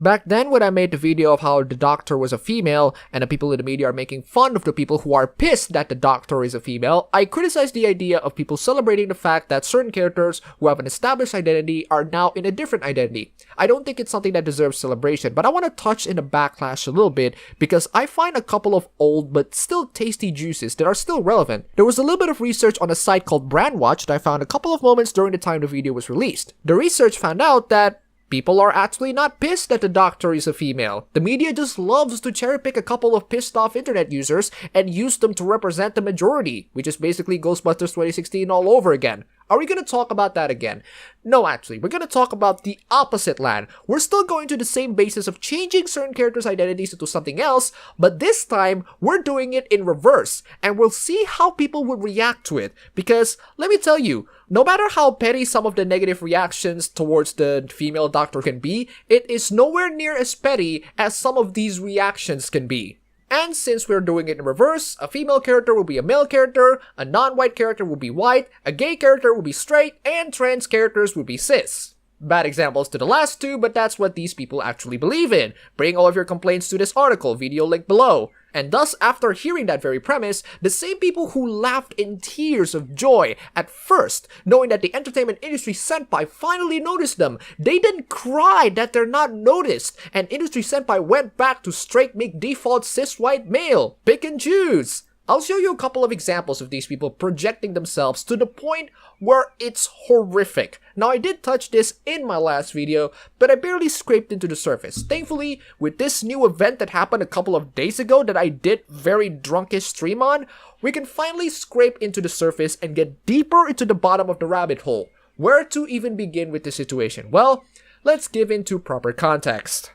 Back then, when I made the video of how the doctor was a female, and the people in the media are making fun of the people who are pissed that the doctor is a female, I criticized the idea of people celebrating the fact that certain characters who have an established identity are now in a different identity. I don't think it's something that deserves celebration, but I want to touch in the backlash a little bit because I find a couple of old but still tasty juices that are still relevant. There was a little bit of research on a site called Brandwatch that I found a couple of moments during the time the video was released. The research found out that people are actually not pissed that the doctor is a female. The media just loves to cherry pick a couple of pissed off internet users and use them to represent the majority, which is basically Ghostbusters 2016 all over again. Are we going to talk about that again? No, actually, we're going to talk about the opposite land. We're still going to the same basis of changing certain characters' identities into something else, but this time, we're doing it in reverse, and we'll see how people would react to it. Because, let me tell you, no matter how petty some of the negative reactions towards the female doctor can be, it is nowhere near as petty as some of these reactions can be. And since we're doing it in reverse, a female character will be a male character, a non-white character will be white, a gay character will be straight, and trans characters will be cis. Bad examples to the last two, but that's what these people actually believe in. Bring all of your complaints to this article, video link below. And thus, after hearing that very premise, the same people who laughed in tears of joy at first, knowing that the entertainment industry senpai finally noticed them, they then cried that they're not noticed, and industry senpai went back to straight make default cis white male. Pick and choose. I'll show you a couple of examples of these people projecting themselves to the point where it's horrific. Now, I did touch this in my last video, but I barely scraped into the surface. Thankfully, with this new event that happened a couple of days ago that I did very drunkish stream on, we can finally scrape into the surface and get deeper into the bottom of the rabbit hole. Where to even begin with the situation? Well, let's give into proper context.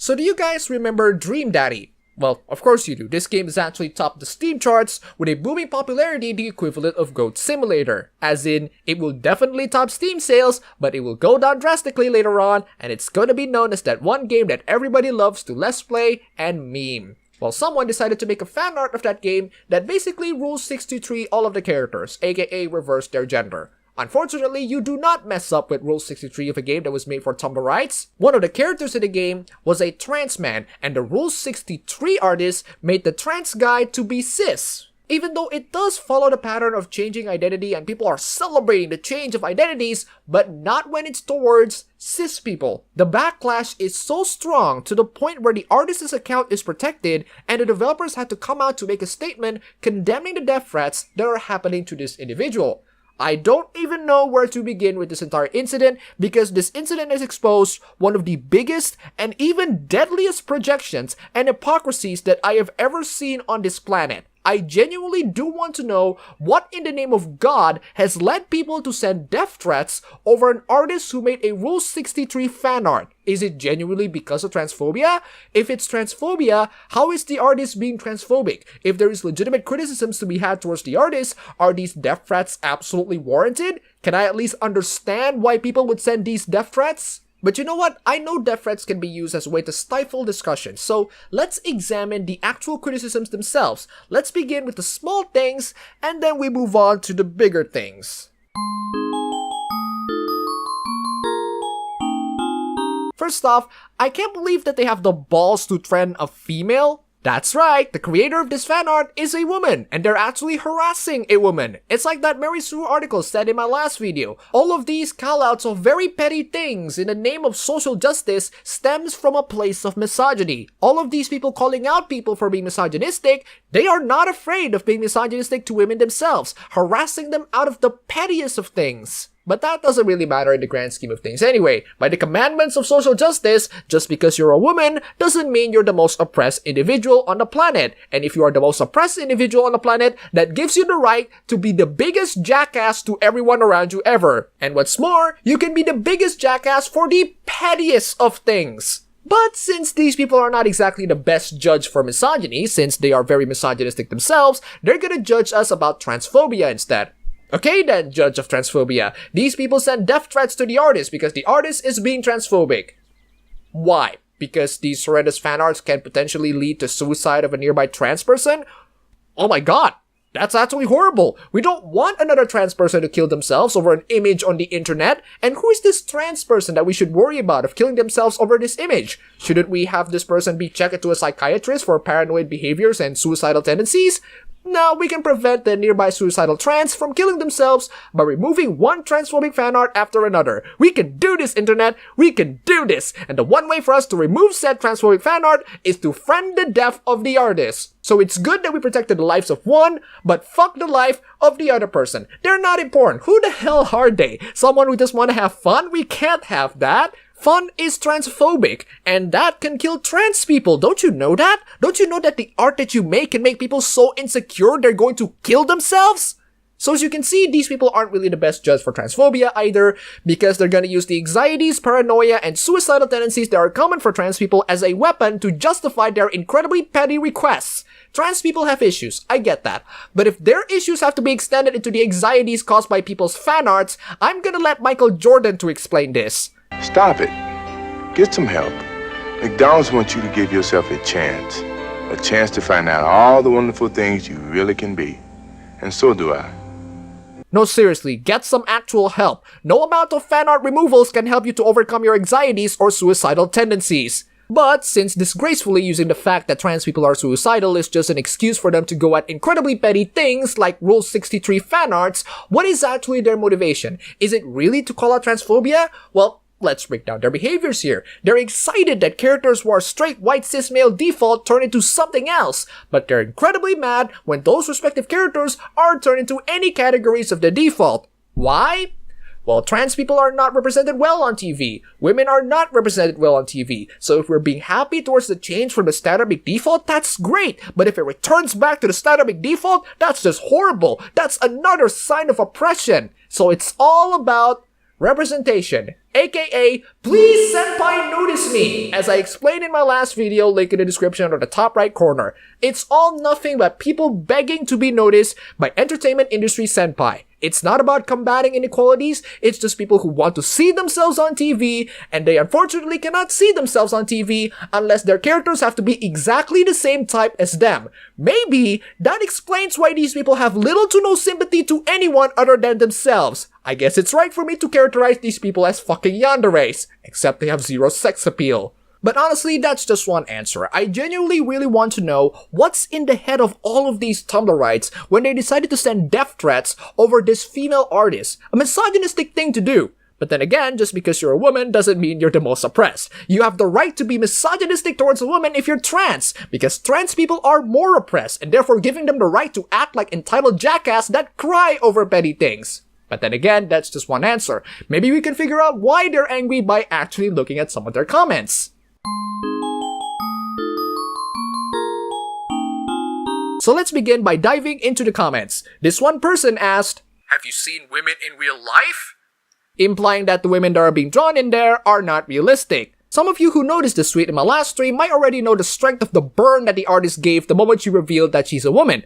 So do you guys remember Dream Daddy? Well, of course you do. This game has actually topped the Steam charts with a booming popularity, the equivalent of Goat Simulator. As in, it will definitely top Steam sales, but it will go down drastically later on, and it's gonna be known as that one game that everybody loves to let's play and meme. Well, someone decided to make a fan art of that game that basically rules 623 all of the characters, aka reverse their gender. Unfortunately, you do not mess up with Rule 63 of a game that was made for Tumblr rights. One of the characters in the game was a trans man, and the Rule 63 artist made the trans guy to be cis. Even though it does follow the pattern of changing identity and people are celebrating the change of identities, but not when it's towards cis people. The backlash is so strong to the point where the artist's account is protected and the developers had to come out to make a statement condemning the death threats that are happening to this individual. I don't even know where to begin with this entire incident because this incident has exposed one of the biggest and even deadliest projections and hypocrisies that I have ever seen on this planet. I genuinely do want to know what in the name of God has led people to send death threats over an artist who made a Rule 63 fan art. Is it genuinely because of transphobia? If it's transphobia, how is the artist being transphobic? If there is legitimate criticisms to be had towards the artist, are these death threats absolutely warranted? Can I at least understand why people would send these death threats? But you know what? I know death threats can be used as a way to stifle discussion, so let's examine the actual criticisms themselves. Let's begin with the small things, and then we move on to the bigger things. First off, I can't believe that they have the balls to threaten a female. That's right, the creator of this fan art is a woman, and they're actually harassing a woman. It's like that Mary Sue article said in my last video. All of these callouts of very petty things in the name of social justice stems from a place of misogyny. All of these people calling out people for being misogynistic, they are not afraid of being misogynistic to women themselves, harassing them out of the pettiest of things. But that doesn't really matter in the grand scheme of things anyway. By the commandments of social justice, just because you're a woman doesn't mean you're the most oppressed individual on the planet. And if you are the most oppressed individual on the planet, that gives you the right to be the biggest jackass to everyone around you ever. And what's more, you can be the biggest jackass for the pettiest of things. But since these people are not exactly the best judge for misogyny, since they are very misogynistic themselves, they're gonna judge us about transphobia instead. Okay then, judge of transphobia. These people send death threats to the artist because the artist is being transphobic. Why? Because these horrendous fan arts can potentially lead to suicide of a nearby trans person? Oh my god! That's actually horrible. We don't want another trans person to kill themselves over an image on the internet. And who is this trans person that we should worry about of killing themselves over this image? Shouldn't we have this person be checked into a psychiatrist for paranoid behaviors and suicidal tendencies? No, we can prevent the nearby suicidal trans from killing themselves by removing one transphobic fan art after another. We can do this, internet! We can do this! And the one way for us to remove said transphobic fan art is to friend the death of the artist. So it's good that we protected the lives of one, but fuck the life of the other person. They're not important. Who the hell are they? Someone who just want to have fun? We can't have that. Fun is transphobic, and that can kill trans people. Don't you know that? Don't you know that the art that you make can make people so insecure they're going to kill themselves? So as you can see, these people aren't really the best judge for transphobia either, because they're gonna use the anxieties, paranoia, and suicidal tendencies that are common for trans people as a weapon to justify their incredibly petty requests. Trans people have issues, I get that. But if their issues have to be extended into the anxieties caused by people's fan arts, I'm gonna let Michael Jordan to explain this. Stop it. Get some help. McDonald's wants you to give yourself a chance to find out all the wonderful things you really can be. And so do I. No, seriously, get some actual help. No amount of fan art removals can help you to overcome your anxieties or suicidal tendencies. But since disgracefully using the fact that trans people are suicidal is just an excuse for them to go at incredibly petty things like Rule 63 fan arts, what is actually their motivation? Is it really to call out transphobia? Well, let's break down their behaviors here. They're excited that characters who are straight white cis male default turn into something else, but they're incredibly mad when those respective characters are turned into any categories of the default. Why? Well, trans people are not represented well on TV. Women are not represented well on TV. So if we're being happy towards the change from the standard default, that's great. But if it returns back to the standard default, that's just horrible. That's another sign of oppression. So it's all about representation, aka, please senpai notice me, as I explained in my last video, link in the description or the top right corner. It's all nothing but people begging to be noticed by entertainment industry senpai. It's not about combating inequalities, it's just people who want to see themselves on TV, and they unfortunately cannot see themselves on TV unless their characters have to be exactly the same type as them. Maybe that explains why these people have little to no sympathy to anyone other than themselves. I guess it's right for me to characterize these people as fucking yanderes, except they have zero sex appeal. But honestly, that's just one answer. I genuinely really want to know what's in the head of all of these Tumblrites when they decided to send death threats over this female artist. A misogynistic thing to do. But then again, just because you're a woman doesn't mean you're the most oppressed. You have the right to be misogynistic towards a woman if you're trans, because trans people are more oppressed, and therefore giving them the right to act like entitled jackass that cry over petty things. But then again, that's just one answer. Maybe we can figure out why they're angry by actually looking at some of their comments. So let's begin by diving into the comments. This one person asked, "Have you seen women in real life?" Implying that the women that are being drawn in there are not realistic. Some of you who noticed this tweet in my last stream might already know the strength of the burn that the artist gave the moment she revealed that she's a woman.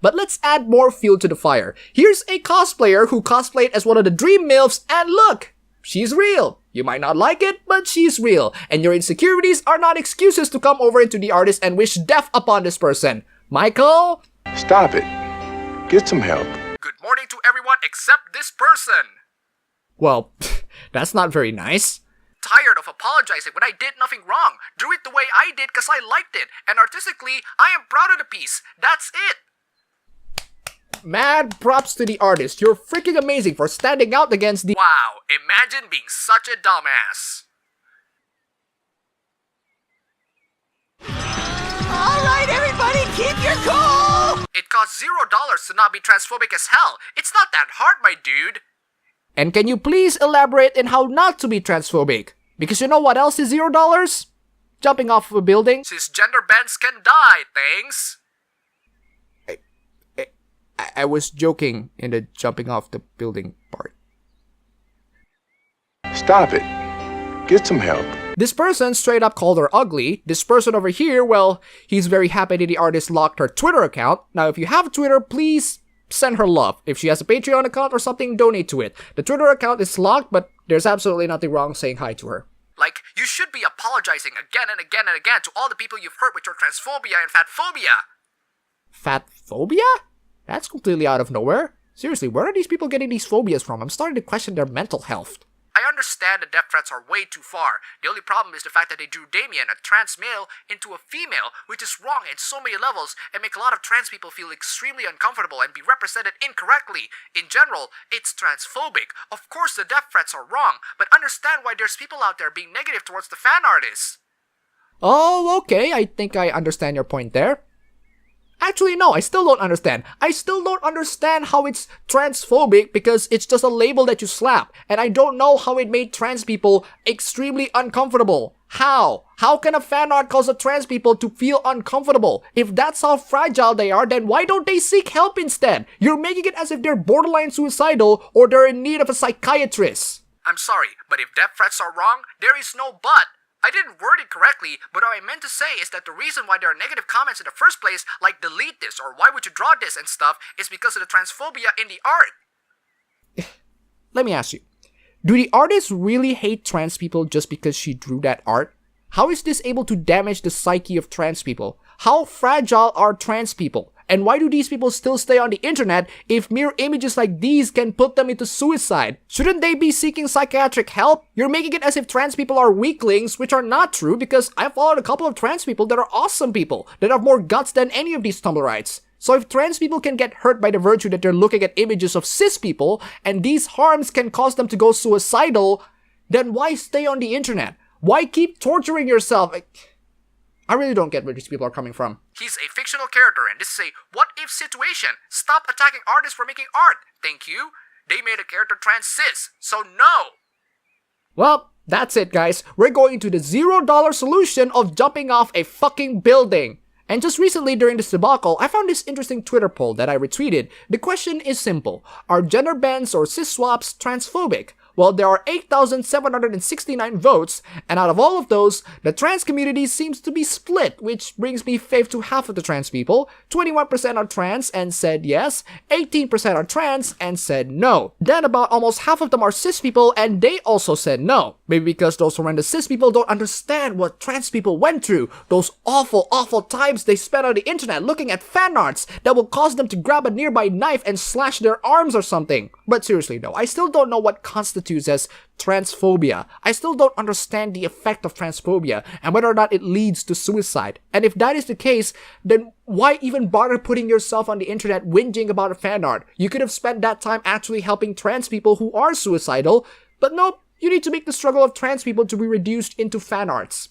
But let's add more fuel to the fire. Here's a cosplayer who cosplayed as one of the Dream MILFs, and look! She's real. You might not like it, but she's real. And your insecurities are not excuses to come over into the artist and wish death upon this person. Michael? Stop it. Get some help. Good morning to everyone except this person. Well, that's not very nice. Tired of apologizing when I did nothing wrong. Drew it the way I did because I liked it. And artistically, I am proud of the piece. That's it. Mad props to the artist. You're freaking amazing for standing out against the— Wow, imagine being such a dumbass. Alright everybody, keep your cool! It costs $0 to not be transphobic as hell. It's not that hard, my dude. And can you please elaborate on how not to be transphobic? Because you know what else is $0? Jumping off of a building. Cisgender bends can die, thanks. I was joking in the jumping off the building part. Stop it. Get some help. This person straight up called her ugly. This person over here, well, he's very happy that the artist locked her Twitter account. Now, if you have Twitter, please send her love. If she has a Patreon account or something, donate to it. The Twitter account is locked, but there's absolutely nothing wrong saying hi to her. Like, you should be apologizing again and again and again to all the people you've hurt with your transphobia and fatphobia. Fatphobia? That's completely out of nowhere. Seriously, where are these people getting these phobias from? I'm starting to question their mental health. I understand the death threats are way too far. The only problem is the fact that they drew Damien, a trans male, into a female, which is wrong in so many levels and make a lot of trans people feel extremely uncomfortable and be represented incorrectly. In general, it's transphobic. Of course the death threats are wrong, but understand why there's people out there being negative towards the fan artists. Oh, okay, I think I understand your point there. Actually, no, I still don't understand. I still don't understand how it's transphobic because it's just a label that you slap. And I don't know how it made trans people extremely uncomfortable. How? How can a fan art cause a trans people to feel uncomfortable? If that's how fragile they are, then why don't they seek help instead? You're making it as if they're borderline suicidal or they're in need of a psychiatrist. I'm sorry, but if death threats are wrong, there is no but. I didn't word it correctly, but what I meant to say is that the reason why there are negative comments in the first place, like delete this or why would you draw this and stuff, is because of the transphobia in the art. Let me ask you, do the artists really hate trans people just because she drew that art? How is this able to damage the psyche of trans people? How fragile are trans people? And why do these people still stay on the internet if mere images like these can put them into suicide? Shouldn't they be seeking psychiatric help? You're making it as if trans people are weaklings, which are not true because I've followed a couple of trans people that are awesome people, that have more guts than any of these Tumblrites. So if trans people can get hurt by the virtue that they're looking at images of cis people, and these harms can cause them to go suicidal, then why stay on the internet? Why keep torturing yourself? I really don't get where these people are coming from. He's a fictional character, and this is a what-if situation. Stop attacking artists for making art. Thank you. They made a character trans cis, so no. Well, that's it, guys. We're going to the $0 solution of jumping off a fucking building. And just recently during this debacle, I found this interesting Twitter poll that I retweeted. The question is simple. Are gender bends or cis swaps transphobic? Well, there are 8,769 votes, and out of all of those, the trans community seems to be split, which brings me faith to half of the trans people. 21% are trans and said yes, 18% are trans and said no. Then about almost half of them are cis people and they also said no. Maybe because those horrendous cis people don't understand what trans people went through, those awful, awful times they spent on the internet looking at fan arts that will cause them to grab a nearby knife and slash their arms or something. But seriously though, I still don't know what constitutes as transphobia. I still don't understand the effect of transphobia and whether or not it leads to suicide. And if that is the case, then why even bother putting yourself on the internet whinging about a fan art? You could have spent that time actually helping trans people who are suicidal, but nope, you need to make the struggle of trans people to be reduced into fan arts.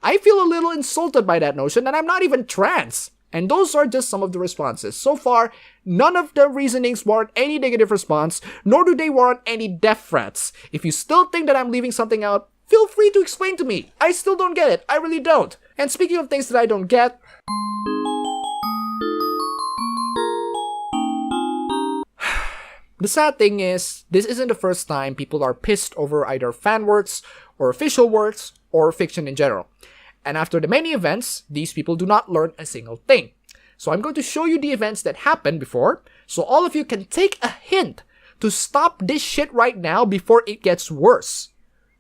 I feel a little insulted by that notion, and I'm not even trans. And those are just some of the responses. So far, none of the reasonings warrant any negative response, nor do they warrant any death threats. If you still think that I'm leaving something out, feel free to explain to me. I still don't get it. I really don't. And speaking of things that I don't get, the sad thing is, this isn't the first time people are pissed over either fan works, or official works, or fiction in general. And after the many events, these people do not learn a single thing. So I'm going to show you the events that happened before, so all of you can take a hint to stop this shit right now before it gets worse.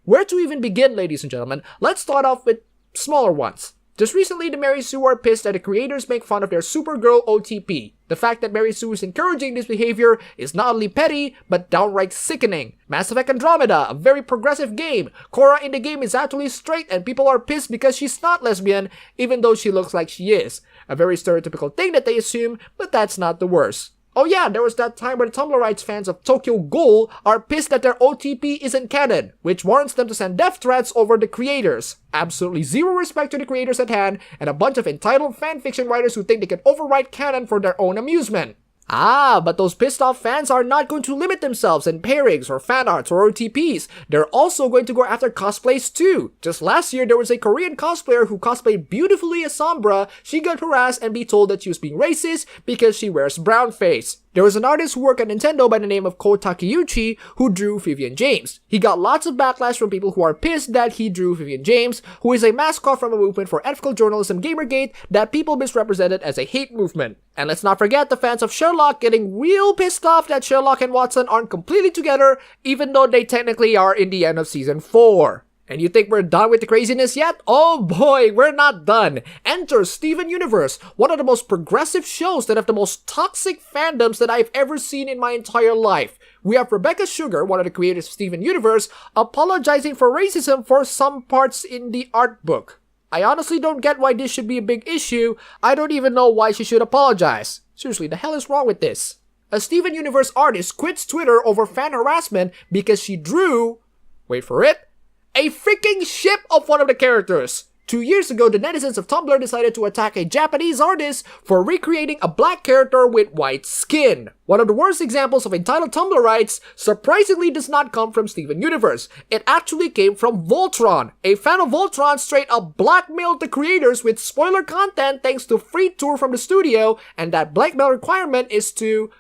Where to even begin, ladies and gentlemen? Let's start off with smaller ones. Just recently, the Mary Sue are pissed that the creators make fun of their Supergirl OTP. The fact that Mary Sue is encouraging this behavior is not only petty, but downright sickening. Mass Effect Andromeda, a very progressive game. Korra in the game is actually straight and people are pissed because she's not lesbian, even though she looks like she is. A very stereotypical thing that they assume, but that's not the worst. Oh yeah, there was that time where the Tumblrites fans of Tokyo Ghoul are pissed that their OTP isn't canon, which warrants them to send death threats over the creators. Absolutely zero respect to the creators at hand, and a bunch of entitled fanfiction writers who think they can overwrite canon for their own amusement. Ah, but those pissed off fans are not going to limit themselves in pairings or fan arts or OTPs. They're also going to go after cosplays too. Just last year, there was a Korean cosplayer who cosplayed beautifully as Sombra. She got harassed and be told that she was being racist because she wears brown face. There was an artist who worked at Nintendo by the name of Takeuchi who drew Vivian James. He got lots of backlash from people who are pissed that he drew Vivian James, who is a mascot from a movement for ethical journalism, Gamergate, that people misrepresented as a hate movement. And let's not forget the fans of Sherlock getting real pissed off that Sherlock and Watson aren't completely together, even though they technically are in the end of season 4. And you think we're done with the craziness yet? Oh boy, we're not done. Enter Steven Universe, one of the most progressive shows that have the most toxic fandoms that I've ever seen in my entire life. We have Rebecca Sugar, one of the creators of Steven Universe, apologizing for racism for some parts in the art book. I honestly don't get why this should be a big issue. I don't even know why she should apologize. Seriously, the hell is wrong with this? A Steven Universe artist quits Twitter over fan harassment because she drew, wait for it, a freaking ship of one of the characters. 2 years ago, the netizens of Tumblr decided to attack a Japanese artist for recreating a black character with white skin. One of the worst examples of entitled Tumblrites surprisingly does not come from Steven Universe. It actually came from Voltron. A fan of Voltron straight up blackmailed the creators with spoiler content thanks to free tour from the studio, and that blackmail requirement is to,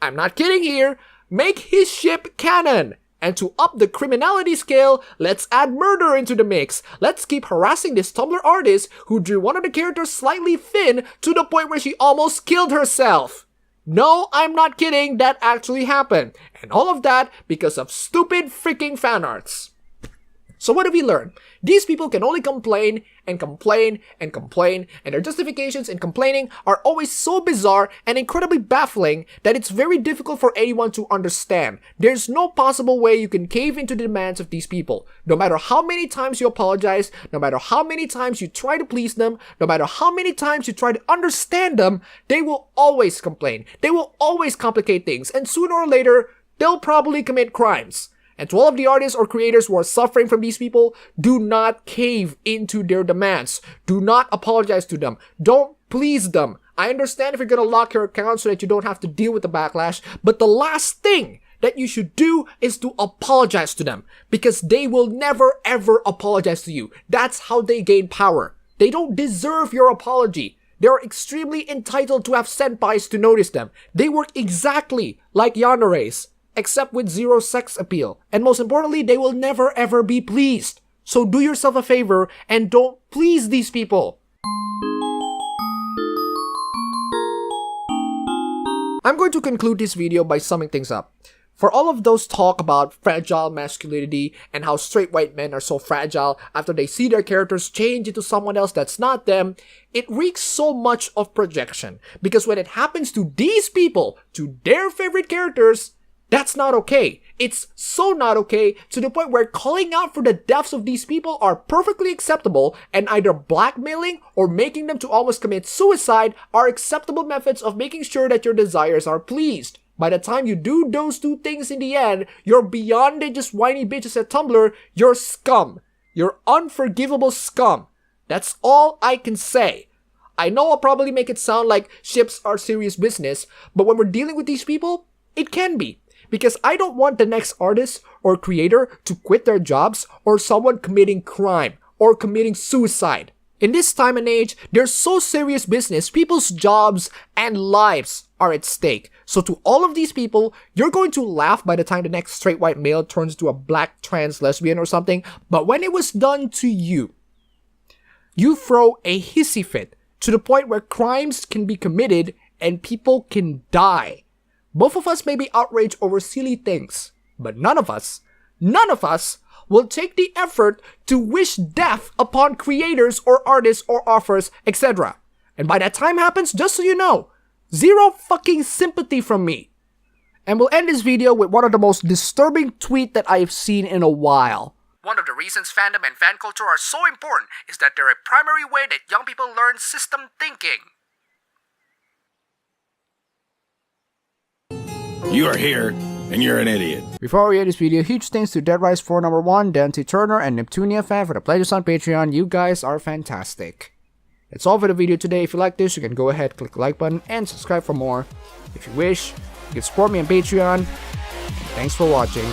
I'm not kidding here, make his ship canon. And to up the criminality scale, let's add murder into the mix. Let's keep harassing this Tumblr artist who drew one of the characters slightly thin to the point where she almost killed herself. No, I'm not kidding, that actually happened. And all of that because of stupid freaking fan arts. So what do we learn? These people can only complain and complain and complain, and their justifications in complaining are always so bizarre and incredibly baffling that it's very difficult for anyone to understand. There's no possible way you can cave into the demands of these people. No matter how many times you apologize, no matter how many times you try to please them, no matter how many times you try to understand them, they will always complain. They will always complicate things, and sooner or later, they'll probably commit crimes. And to all of the artists or creators who are suffering from these people, do not cave into their demands. Do not apologize to them. Don't please them. I understand if you're gonna lock your account so that you don't have to deal with the backlash, but the last thing that you should do is to apologize to them, because they will never ever apologize to you. That's how they gain power. They don't deserve your apology. They are extremely entitled to have senpais to notice them. They work exactly like yaneres, except with zero sex appeal. And most importantly, they will never ever be pleased. So do yourself a favor and don't please these people. I'm going to conclude this video by summing things up. For all of those talk about fragile masculinity and how straight white men are so fragile after they see their characters change into someone else that's not them, it reeks so much of projection. Because when it happens to these people, to their favorite characters, that's not okay. It's so not okay to the point where calling out for the deaths of these people are perfectly acceptable, and either blackmailing or making them to almost commit suicide are acceptable methods of making sure that your desires are pleased. By the time you do those two things in the end, you're beyond it just whiny bitches at Tumblr. You're scum. You're unforgivable scum. That's all I can say. I know I'll probably make it sound like ships are serious business, but when we're dealing with these people, it can be. Because I don't want the next artist or creator to quit their jobs, or someone committing crime or committing suicide. In this time and age, there's so serious business, people's jobs and lives are at stake. So to all of these people, you're going to laugh by the time the next straight white male turns into a black trans lesbian or something, but when it was done to you, you throw a hissy fit to the point where crimes can be committed and people can die. Both of us may be outraged over silly things, but none of us will take the effort to wish death upon creators or artists or authors, etc. And by that time happens, just so you know, zero fucking sympathy from me. And we'll end this video with one of the most disturbing tweets that I've seen in a while. One of the reasons fandom and fan culture are so important is that they're a primary way that young people learn system thinking. You are here, and you're an idiot. Before we end this video, huge thanks to DeadRise4 number 1, Dante Turner, and Neptunia fan for the pledges on Patreon. You guys are fantastic. That's all for the video today. If you like this, you can go ahead, click the like button, and subscribe for more. If you wish, you can support me on Patreon. Thanks for watching.